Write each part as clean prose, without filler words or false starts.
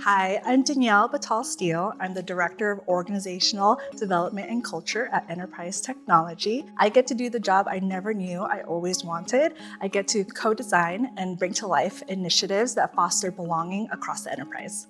Hi, I'm Danielle Batal-Steele. I'm the Director of Organizational Development and Culture at Enterprise Technology. I get to do the job I never knew I always wanted. I get to co-design and bring to life initiatives that foster belonging across the enterprise.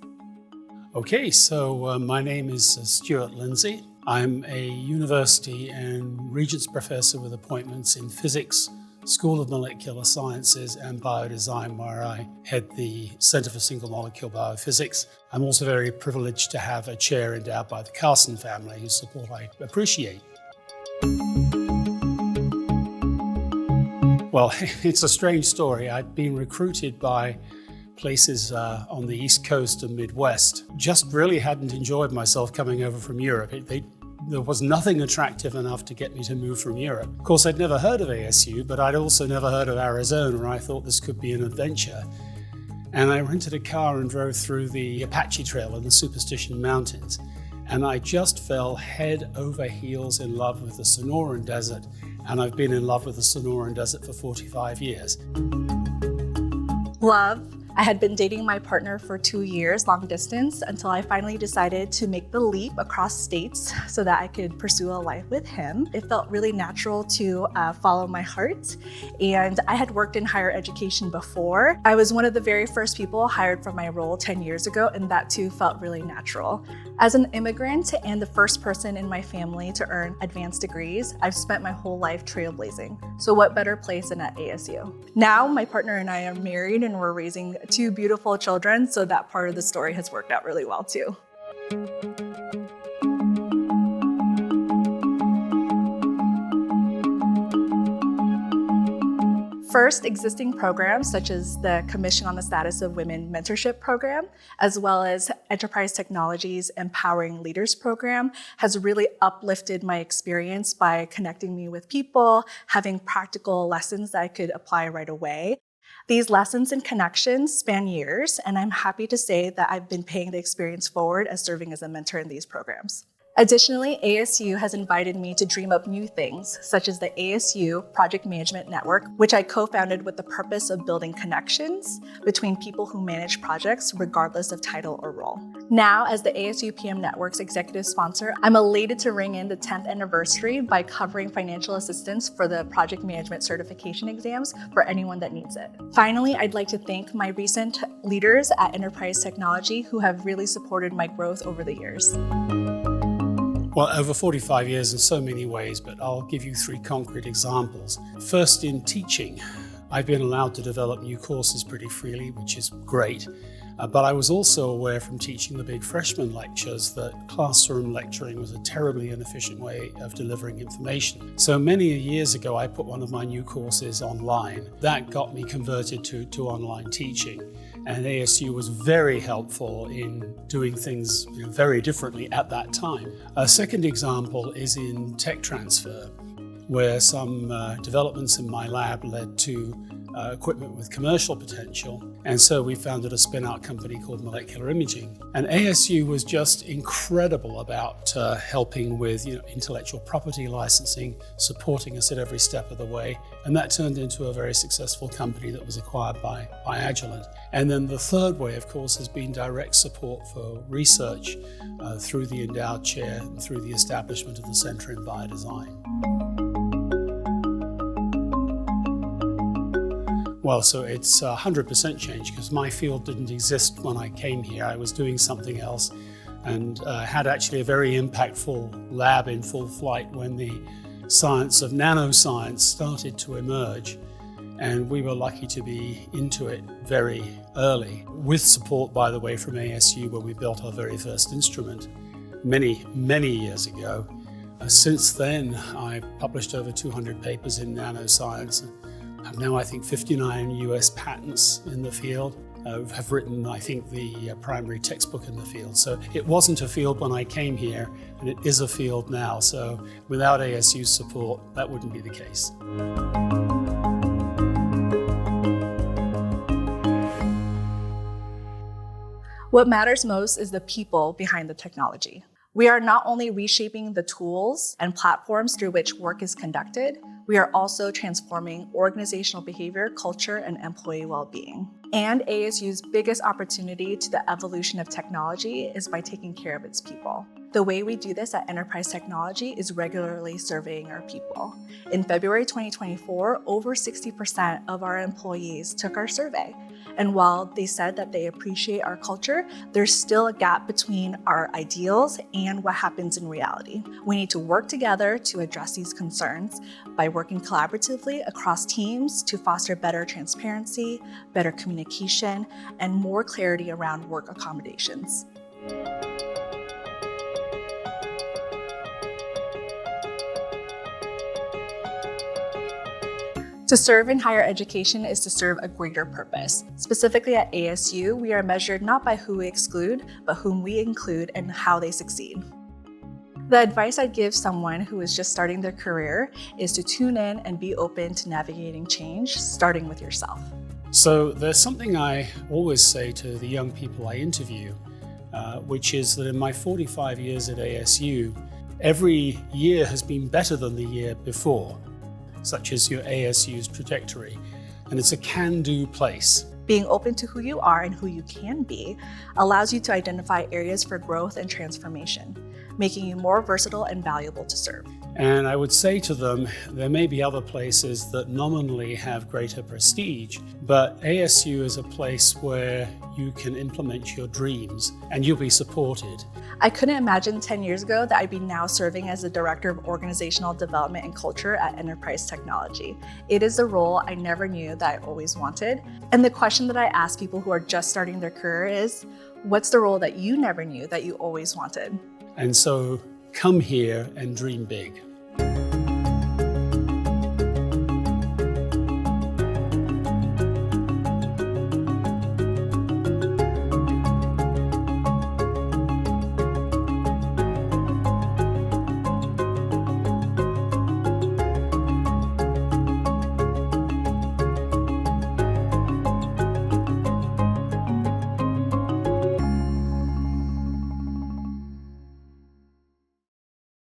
Okay, so my name is Stuart Lindsay. I'm a university and Regents Professor with appointments in physics, School of Molecular Sciences and Biodesign, where I head the Center for Single Molecule Biophysics. I'm also very privileged to have a chair endowed by the Carson family, whose support I appreciate. Well, it's a strange story. I'd been recruited by places on the East Coast and Midwest. Just really hadn't enjoyed myself coming over from Europe. There was nothing attractive enough to get me to move from Europe. Of course, I'd never heard of ASU, but I'd also never heard of Arizona, and I thought this could be an adventure. And I rented a car and drove through the Apache Trail in the Superstition Mountains. And I just fell head over heels in love with the Sonoran Desert. And I've been in love with the Sonoran Desert for 45 years. Love. I had been dating my partner for 2 years, long distance, until I finally decided to make the leap across states so that I could pursue a life with him. It felt really natural to follow my heart, and I had worked in higher education before. I was one of the very first people hired for my role 10 years ago, and that too felt really natural. As an immigrant and the first person in my family to earn advanced degrees, I've spent my whole life trailblazing. So what better place than at ASU? Now, my partner and I are married and we're raising 2 beautiful children, so that part of the story has worked out really well too. First, existing programs such as the Commission on the Status of Women Mentorship Program, as well as Enterprise Technology's Empowering Leaders Program, has really uplifted my experience by connecting me with people, having practical lessons that I could apply right away. These lessons and connections span years, and I'm happy to say that I've been paying the experience forward as serving as a mentor in these programs. Additionally, ASU has invited me to dream up new things, such as the ASU Project Management Network, which I co-founded with the purpose of building connections between people who manage projects regardless of title or role. Now, as the ASU PM Network's executive sponsor, I'm elated to ring in the 10th anniversary by covering financial assistance for the project management certification exams for anyone that needs it. Finally, I'd like to thank my recent leaders at Enterprise Technology who have really supported my growth over the years. Well, over 45 years in so many ways, but I'll give you 3 concrete examples. First, in teaching, I've been allowed to develop new courses pretty freely, which is great. But I was also aware from teaching the big freshman lectures that classroom lecturing was a terribly inefficient way of delivering information. So many years ago, I put one of my new courses online. That got me converted to online teaching. And ASU was very helpful in doing things very differently at that time. A second example is in tech transfer, where some developments in my lab led to equipment with commercial potential. And so we founded a spin-out company called Molecular Imaging. And ASU was just incredible about helping with intellectual property licensing, supporting us at every step of the way. And that turned into a very successful company that was acquired by Agilent. And then the third way, of course, has been direct support for research through the endowed chair and through the establishment of the Center in Biodesign. Well, so it's 100% change because my field didn't exist when I came here. I was doing something else and had actually a very impactful lab in full flight when the science of nanoscience started to emerge. And we were lucky to be into it very early, with support, by the way, from ASU, where we built our very first instrument many, many years ago. Since then, I've published over 200 papers in nanoscience. I've now, I think, 59 US patents in the field. Have written, I think, the primary textbook in the field. So it wasn't a field when I came here, and it is a field now. So without ASU's support, that wouldn't be the case. What matters most is the people behind the technology. We are not only reshaping the tools and platforms through which work is conducted, We are also transforming organizational behavior, culture, and employee well-being. And ASU's biggest opportunity to the evolution of technology is by taking care of its people. The way we do this at Enterprise Technology is regularly surveying our people. In February 2024, over 60% of our employees took our survey. And while they said that they appreciate our culture, there's still a gap between our ideals and what happens in reality. We need to work together to address these concerns by working collaboratively across teams to foster better transparency, better communication, and more clarity around work accommodations. To serve in higher education is to serve a greater purpose. Specifically at ASU, we are measured not by who we exclude, but whom we include and how they succeed. The advice I'd give someone who is just starting their career is to tune in and be open to navigating change, starting with yourself. So there's something I always say to the young people I interview, which is that in my 45 years at ASU, every year has been better than the year before, such as your ASU's trajectory, and it's a can-do place. Being open to who you are and who you can be allows you to identify areas for growth and transformation, making you more versatile and valuable to serve. And I would say to them, there may be other places that nominally have greater prestige, but ASU is a place where you can implement your dreams and you'll be supported. I couldn't imagine 10 years ago that I'd be now serving as the Director of Organizational Development and Culture at Enterprise Technology. It is a role I never knew that I always wanted. And the question that I ask people who are just starting their career is, what's the role that you never knew that you always wanted? And so come here and dream big.